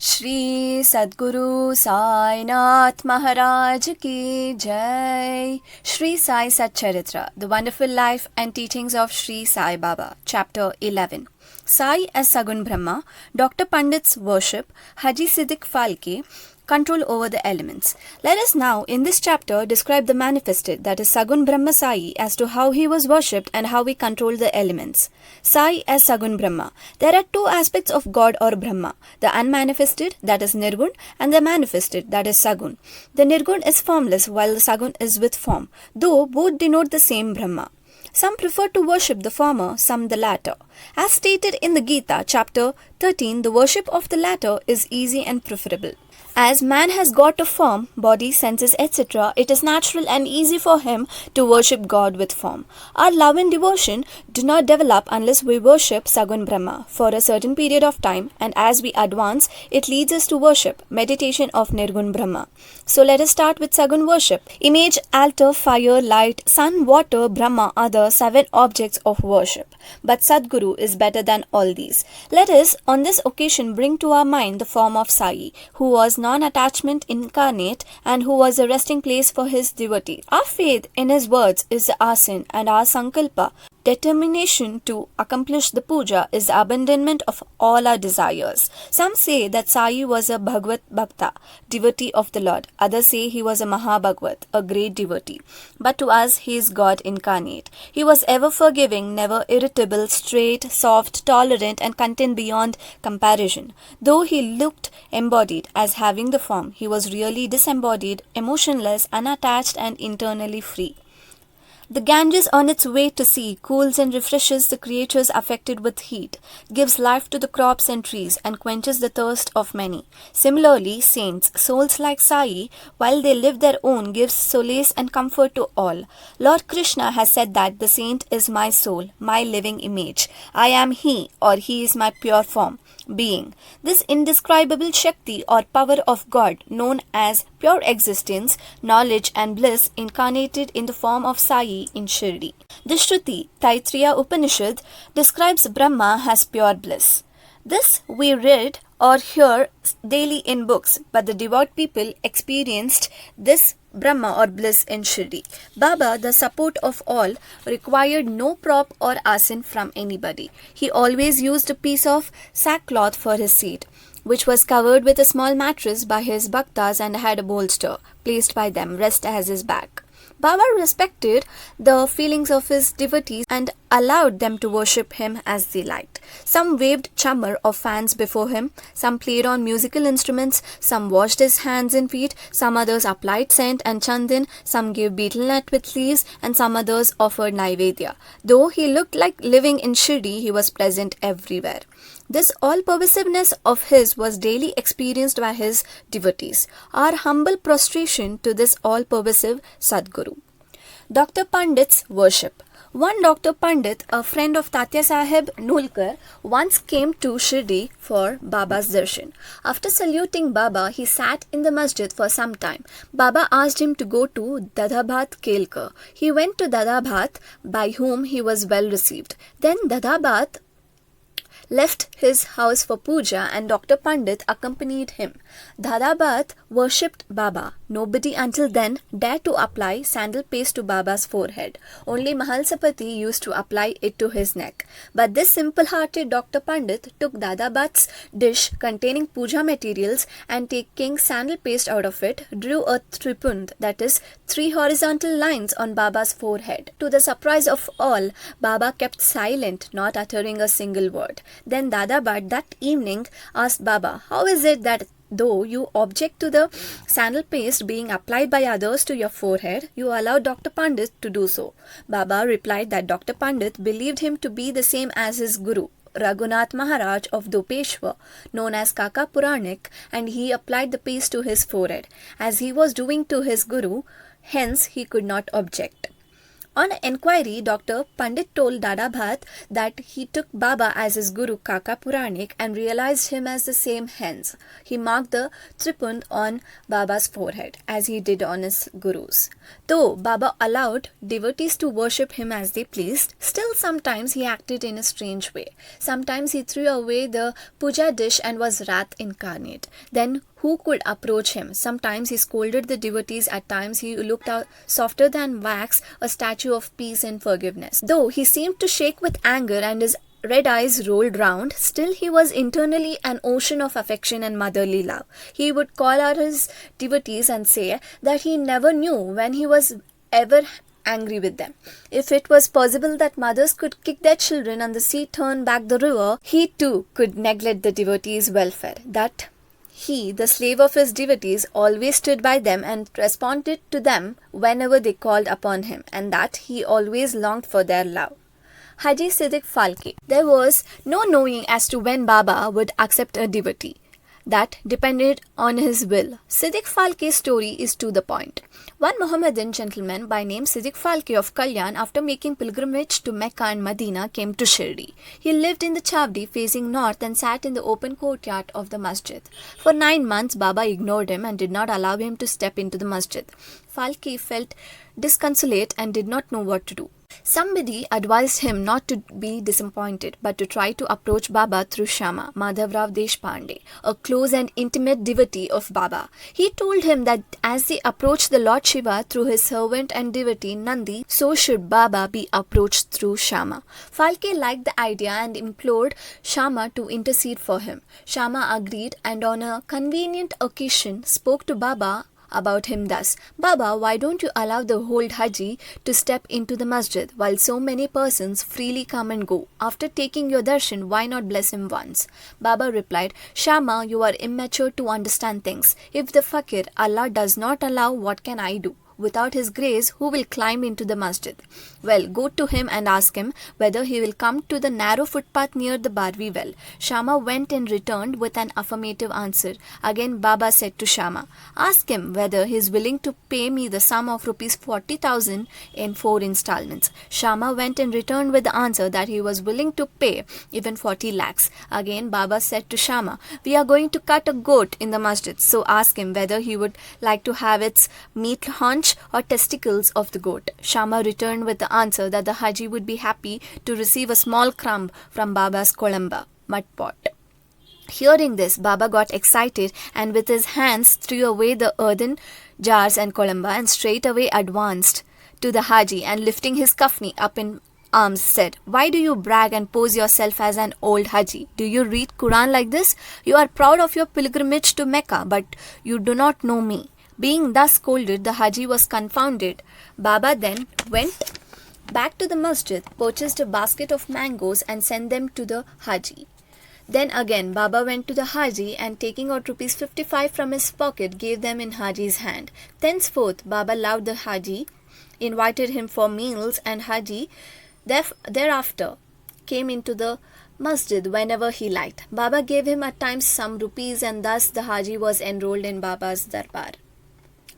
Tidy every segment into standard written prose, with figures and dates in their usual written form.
Shri Sadguru Sai Maharaj Ki Jai. Shri Sai Satcharitra, the wonderful life and teachings of Shri Sai Baba, Chapter 11. Sai as Sagun Brahma, Dr. Pandit's worship, Haji Siddiq Falke, control over the elements. Let us now in this chapter describe the manifested, that is Sagun Brahma Sai, as to how he was worshipped and how he controlled the elements. Sai as Sagun Brahma. There are two aspects of God or Brahma, the unmanifested, that is Nirgun, and the manifested, that is Sagun. The Nirgun is formless while the Sagun is with form, though both denote the same Brahma. Some prefer to worship the former, some the latter. As stated in the Gita, chapter 13, the worship of the latter is easy and preferable. As man has got a form, body, senses, etc., it is natural and easy for him to worship God with form. Our love and devotion do not develop unless we worship Sagun Brahma for a certain period of time, and as we advance, it leads us to worship, meditation of Nirgun Brahma. So let us start with Sagun worship. Image, altar, fire, light, sun, water, Brahma are the 7 objects of worship. But Sadguru is better than all these. Let us on this occasion bring to our mind the form of Sai, who was non-attachment incarnate and who was a resting place for his devotee. Our faith in his words is the asin, and our sankalpa, determination to accomplish the puja, is the abandonment of all our desires. Some say that Sai was a Bhagavad Bhakta, devotee of the Lord. Others say he was a Mahabhagavat, a great devotee. But to us he is God incarnate. He was ever forgiving, never irritable, straight, soft, tolerant, and content beyond comparison. Though he looked embodied as having the form, he was really disembodied, emotionless, unattached, and internally free. The Ganges on its way to sea cools and refreshes the creatures affected with heat, gives life to the crops and trees, and quenches the thirst of many. Similarly, saints, souls like Sai, while they live their own, gives solace and comfort to all. Lord Krishna has said that the saint is my soul, my living image. I am he, or he is my pure form, being. This indescribable Shakti or power of God, known as pure existence, knowledge and bliss, incarnated in the form of Sai in Shirdi. The Shruti, Taittiriya Upanishad, describes Brahma as pure bliss. This we read or hear daily in books, but the devout people experienced this Brahma or bliss in Shirdi. Baba, the support of all, required no prop or asin from anybody. He always used a piece of sackcloth for his seat, which was covered with a small mattress by his bhaktas and had a bolster placed by them, rest as his back. Baba respected the feelings of his devotees and allowed them to worship him as they liked. Some waved chamar or fans before him, some played on musical instruments, some washed his hands and feet, some others applied scent and chandan, some gave betel nut with leaves, and some others offered naivedya. Though he looked like living in Shirdi, he was present everywhere. This all-pervasiveness of his was daily experienced by his devotees. Our humble prostration to this all-pervasive Sadguru. Dr. Pandit's worship. One Dr. Pandit, a friend of Tatya Sahib Nulkar, once came to Shirdi for Baba's darshan. After saluting Baba, he sat in the masjid for some time. Baba asked him to go to Dadabhat Kelkar. He went to Dadabhat, by whom he was well received. Then Dadabhat left his house for puja and Dr. Pandit accompanied him. Dadabhat worshipped Baba. Nobody until then dared to apply sandal paste to Baba's forehead. Only Mahalsapati used to apply it to his neck. But this simple-hearted Dr. Pandit took Dadabhat's dish containing puja materials and taking sandal paste out of it, drew a tripund, that is, 3 horizontal lines on Baba's forehead. To the surprise of all, Baba kept silent, not uttering a single word. Then Dadabhat that evening asked Baba, "How is it that though you object to the sandal paste being applied by others to your forehead, you allow Dr. Pandit to do so?" Baba replied that Dr. Pandit believed him to be the same as his guru, Raghunath Maharaj of Dopeshwar, known as Kaka Puranik, and he applied the paste to his forehead, as he was doing to his guru, hence he could not object. On inquiry, Dr. Pandit told Dada Bhat that he took Baba as his guru Kaka Puranik and realized him as the same. Hence, he marked the tripund on Baba's forehead as he did on his gurus. Though Baba allowed devotees to worship him as they pleased, still sometimes he acted in a strange way. Sometimes he threw away the puja dish and was wrath incarnate. Then who could approach him? Sometimes he scolded the devotees, at times he looked out softer than wax, a statue of peace and forgiveness. Though he seemed to shake with anger and his red eyes rolled round, still he was internally an ocean of affection and motherly love. He would call out his devotees and say that he never knew when he was ever angry with them. If it was possible that mothers could kick their children and the sea turn back the river, he too could neglect the devotees' welfare. That he, the slave of his devotees, always stood by them and responded to them whenever they called upon him, and that he always longed for their love. Haji Siddiq Falke. There was no knowing as to when Baba would accept a devotee. That depended on his will. Siddiq Falke's story is to the point. One Mohammedan gentleman by name Siddiq Falke of Kalyan, after making pilgrimage to Mecca and Medina, came to Shirdi. He lived in the Chavdi facing north and sat in the open courtyard of the masjid. For 9 months, Baba ignored him and did not allow him to step into the masjid. Falke felt disconsolate and did not know what to do. Somebody advised him not to be disappointed, but to try to approach Baba through Shama, Madhavrao Deshpande, a close and intimate devotee of Baba. He told him that as they approached the Lord Shiva through his servant and devotee Nandi, so should Baba be approached through Shama. Falke liked the idea and implored Shama to intercede for him. Shama agreed and on a convenient occasion spoke to Baba about him thus: Baba, why don't you allow the old Haji to step into the masjid while so many persons freely come and go? After taking your darshan, why not bless him once? Baba replied, Shama, you are immature to understand things. If the fakir Allah does not allow, what can I do? Without his grace, who will climb into the masjid? Well, go to him and ask him whether he will come to the narrow footpath near the Barvi well. Shama went and returned with an affirmative answer. Again Baba said to Shama, ask him whether he is willing to pay me the sum of rupees 40,000 in 4 installments. Shama went and returned with the answer that he was willing to pay even 40 lakhs. Again Baba said to Shama, we are going to cut a goat in the masjid, so ask him whether he would like to have its meat haunch or testicles of the goat. Shama returned with the answer that the Haji would be happy to receive a small crumb from Baba's kolamba, mud pot. Hearing this, Baba got excited and with his hands threw away the earthen jars and kolamba and straightway advanced to the Haji and lifting his kafni up in arms said, why do you brag and pose yourself as an old Haji? Do you read Quran like this? You are proud of your pilgrimage to Mecca, but you do not know me. Being thus scolded, the Haji was confounded. Baba then went back to the masjid, purchased a basket of mangoes and sent them to the Haji. Then again Baba went to the Haji and taking out rupees 55 from his pocket gave them in Haji's hand. Thenceforth Baba loved the Haji, invited him for meals, and Haji thereafter came into the masjid whenever he liked. Baba gave him at times some rupees and thus the Haji was enrolled in Baba's darbar.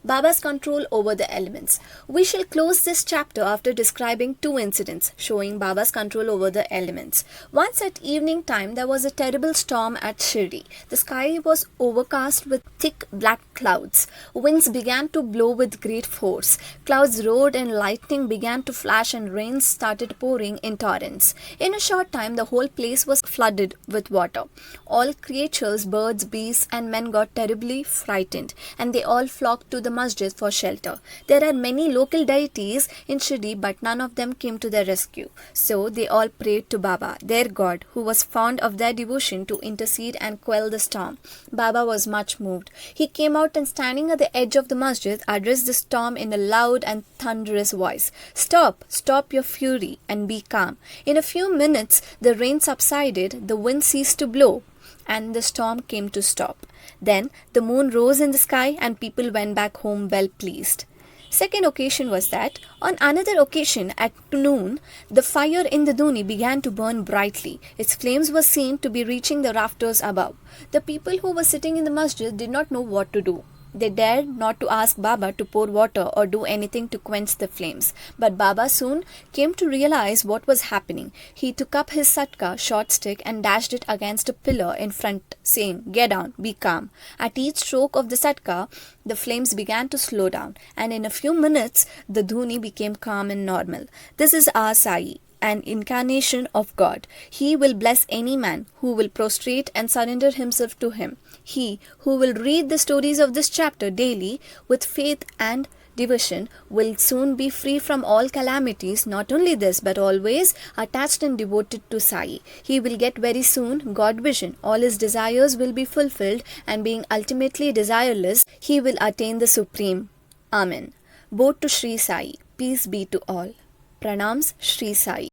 Baba's control over the elements. We shall close this chapter after describing 2 incidents showing Baba's control over the elements. Once at evening time, there was a terrible storm at Shirdi. The sky was overcast with thick black clouds. Winds began to blow with great force. Clouds roared and lightning began to flash and rain started pouring in torrents. In a short time, the whole place was flooded with water. All creatures, birds, beasts and men got terribly frightened and they all flocked to the masjid for shelter. There are many local deities in Shirdi, but none of them came to their rescue. So they all prayed to Baba, their God, who was fond of their devotion, to intercede and quell the storm. Baba was much moved. He came out and standing at the edge of the masjid, addressed the storm in a loud and thunderous voice. Stop, stop your fury and be calm. In a few minutes the rain subsided, the wind ceased to blow, and the storm came to stop. Then the moon rose in the sky and people went back home well pleased. Second occasion was that, on another occasion at noon, the fire in the Duni began to burn brightly. Its flames were seen to be reaching the rafters above. The people who were sitting in the masjid did not know what to do. They dared not to ask Baba to pour water or do anything to quench the flames. But Baba soon came to realize what was happening. He took up his satka, short stick, and dashed it against a pillar in front, saying, "Get down, be calm." At each stroke of the satka, the flames began to slow down, and in a few minutes, the dhuni became calm and normal. This is our Sai, an incarnation of God. He will bless any man who will prostrate and surrender himself to him. He who will read the stories of this chapter daily with faith and devotion will soon be free from all calamities. Not only this, but always attached and devoted to Sai. He will get very soon God vision. All his desires will be fulfilled, and being ultimately desireless, he will attain the Supreme. Amen. Both to Shri Sai. Peace be to all. Pranams, Shri Sai.